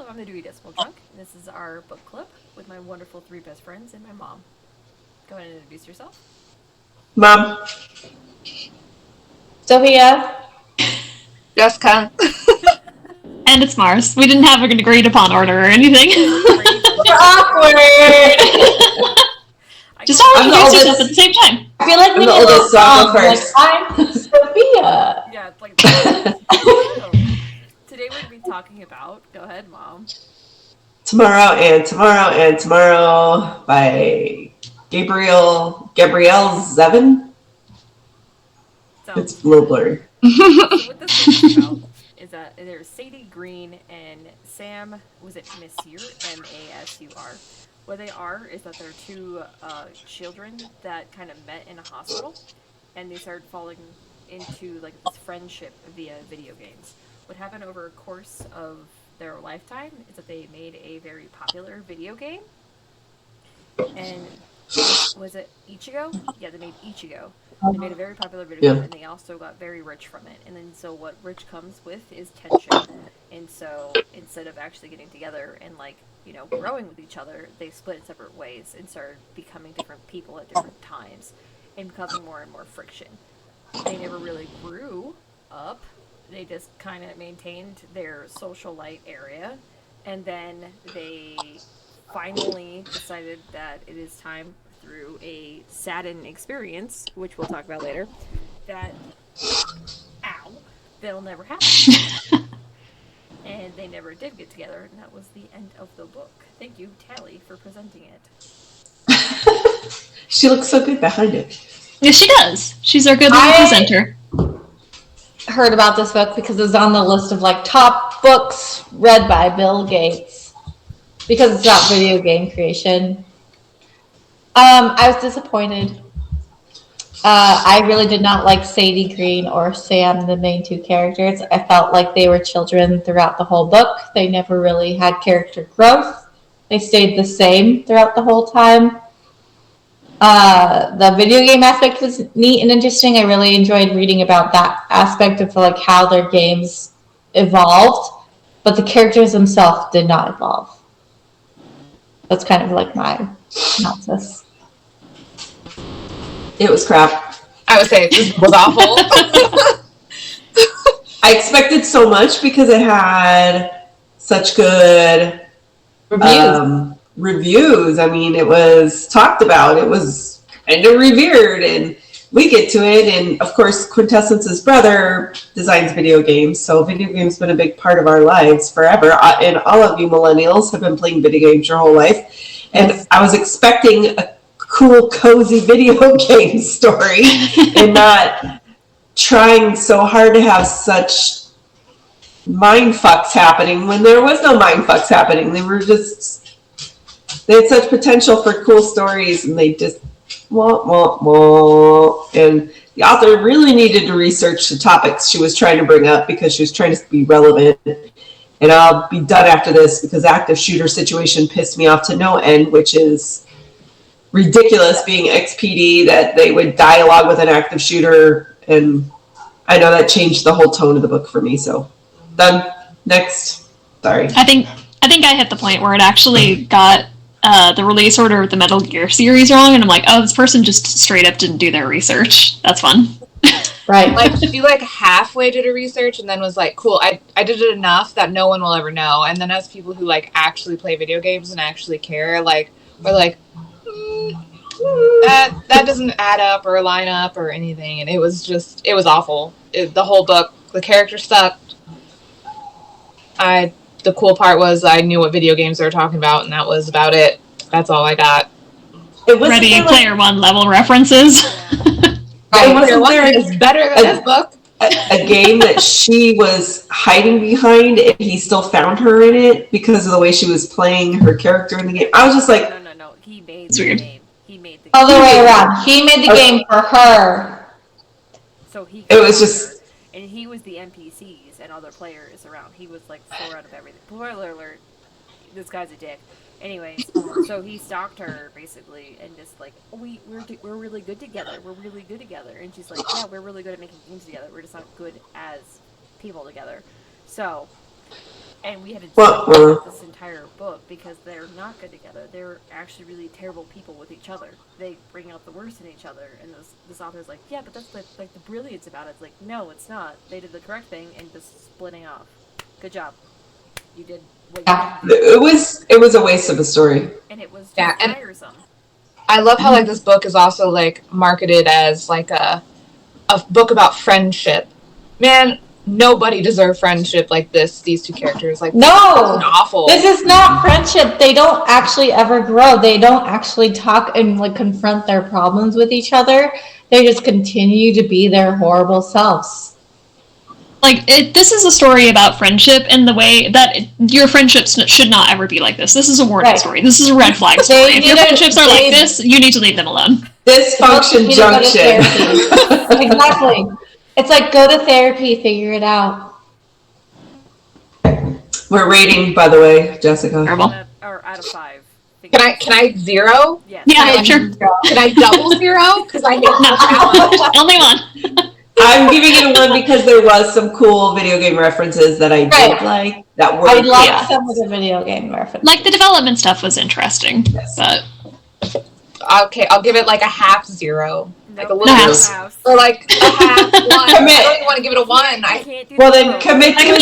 Hello, I'm the Dewey Decimal Drunk. This is our book club with my wonderful three best friends and my mom. Go ahead and introduce yourself. Mom. Sophia. Jessica. And it's Mars. We didn't have an agreed upon order or anything. Awkward. Just always introduce yourself at the same time. I feel like we need a little song. First. I'm Sophia. Yeah, it's like that. Today we're going to be talking about, go ahead, Mom. Tomorrow and Tomorrow and Tomorrow by Gabrielle Zevin. It's a little blurry. So what this is about is that there's Sadie Green and Sam, was it Masur? M-A-S-U-R. What they are is that they're two children that kind of met in a hospital, and they started falling into like this friendship via video games. What happened over a course of their lifetime is that they made a very popular video game, and was it Ichigo? Yeah, they made Ichigo. They made a very popular video game, and they also got very rich from it. And then, so what rich comes with is tension. And so, instead of actually getting together and, like, you know, growing with each other, they split in separate ways and started becoming different people at different times and causing more and more friction. They never really grew up. They just kind of maintained their social light area. And then they finally decided that it is time, through a saddened experience, which we'll talk about later, that they'll never happen. And they never did get together, and that was the end of the book. Thank you, Tally, for presenting it. She looks so good behind it. Yeah, she does. She's our good little presenter. Heard about this book because it was on the list of like top books read by Bill Gates because it's about video game creation. I was disappointed. I really did not like Sadie Green or Sam, the main two characters. I felt like they were children throughout the whole book. They never really had character growth. They stayed the same throughout the whole time. The video game aspect was neat and interesting. I really enjoyed reading about that aspect of like how their games evolved, but the characters themselves did not evolve. That's kind of like my synopsis. It was crap. I would say this was awful. I expected so much because it had such good reviews. I mean, it was talked about. It was kind of revered, and we get to it. And of course, Quintessence's brother designs video games, so video games have been a big part of our lives forever. And all of you millennials have been playing video games your whole life. And I was expecting a cool, cozy video game story and not trying so hard to have such mind fucks happening when there was no mind fucks happening. They had such potential for cool stories, and they just and the author really needed to research the topics she was trying to bring up because she was trying to be relevant. And I'll be done after this because active shooter situation pissed me off to no end, which is ridiculous, being XPD, that they would dialogue with an active shooter, and I know that changed the whole tone of the book for me. So done. Next. Sorry. I think I hit the point where it actually got the release order of the Metal Gear series wrong, and I'm like, oh, this person just straight up didn't do their research. That's fun. Right. Like, she like halfway did her research and then was like, cool, I did it enough that no one will ever know. And then as people who like actually play video games and actually care, like, we're like, that doesn't add up or line up or anything. And it was awful. The whole book, the characters sucked. The cool part was I knew what video games they were talking about, and that was about it. That's all I got. It was Ready Player One level references. Ready Player One is better than this book. A game that she was hiding behind, and he still found her in it because of the way she was playing her character in the game. I was just like, No. He made the game. He made the game. Other way around. He made the game for her. So he. It was just. And he was the NPCs and other players around. He was like four out of everything. Spoiler alert, this guy's a dick. Anyways, so he stalked her basically and just like, we're really good together. We're really good together. And she's like, yeah, we're really good at making games together. We're just not good as people together. So And we had to Well, debate this entire book because they're not good together. They're actually really terrible people with each other. They bring out the worst in each other. And this author's like, yeah, but that's the brilliance about it. It's like, no, it's not. They did the correct thing and just splitting off. Good job. You did what you Yeah. had to do. it was a waste of a story. And it was just Yeah, and- tiresome. I love how like this book is also like marketed as like a book about friendship. Man, nobody deserved friendship like this. These two characters, like No! awful. This is not friendship. They don't actually ever grow. They don't actually talk and like confront their problems with each other. They just continue to be their horrible selves. Like, this is a story about friendship and the way that your friendships should not ever be like this. This is a warning Right. story. This is a red flag story. If your friendships are like this, you need to leave them alone. Dysfunction You go to junction. therapy. Exactly. It's like, go to therapy, figure it out. We're rating, by the way, Jessica. Terrible. Or out of 5. Can I 0? Yes. Yeah, sure. Can I double 0? Because I hate No, only one. I'm giving it a 1 because there was some cool video game references that I did Right. like. That were I like Yeah. some of the video game references. Like, the development stuff was interesting, but Okay, I'll give it like a half 0. Like a Nope. little Nice. bit. Or like a half 1. I Commit. don't even want to give it a 1. I can't do Well, that. then commit to a I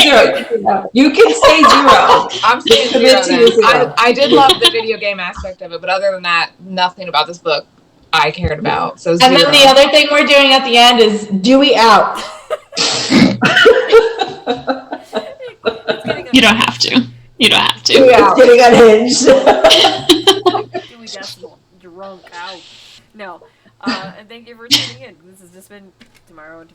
0. You can say 0. I'm saying Commit 0 to then. zero. I did love the video game aspect of it, but other than that, nothing about this book I cared about. So 0. And then the other thing we're doing at the end is Dewey out. you don't have to. You don't have to. Dewey out. Getting unhinged. Dewey Decimal drunk out. No. And thank you for tuning in. This has just been tomorrow. To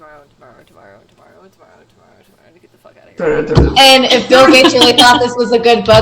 get the fuck out of here. And if Bill Gates really thought this was a good book,